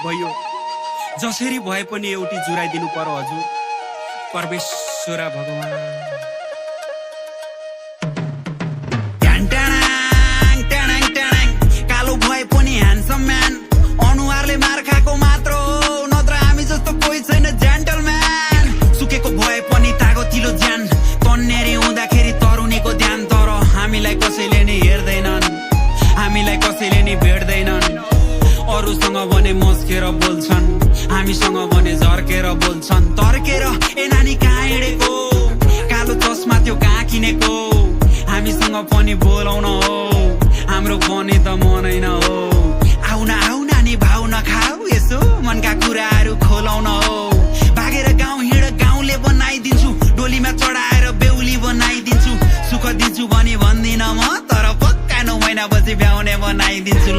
भयो जसरी भए पनि एउटी जुराइदिनु पर्यो हजुर परमेश्वर भगवान। कालो भए पनि ह्यान्डसम म्यान अनुहारले मार खाएको मात्र हो नत्र हामी जस्तो कोही छैन जेन्टलम्यान। सुकेको भए पनि तागोतिलो ज्यान तन्नेरी हुँदाखेरि तरुनीको ध्यान तर हामीलाई कसैले नि हेर्दैनन् हामीलाई कसैले नि भेट्दैनन्। अरूसँग भने मस्केर बोल्छन् हामीसँग भने झर्केर बोल्छन् तर्केर ए नानी कहाँ हिँडेको कालो चस्मा त्यो कहाँ किनेको हामीसँग पनि बोलाउन हो हाम्रो पनि त मनैन हो। आउ नानी भाउ नखाऊ यसो मनका कुराहरू खोलाउन हो भागेर गाउँ हिँड गाउँले बनाइदिन्छु डोलीमा चढाएर बेहुली बनाइदिन्छु सुख दिन्छु भनी भन्दिन म तर पक्का 9 महिनापछि भ्याउने बनाइदिन्छु।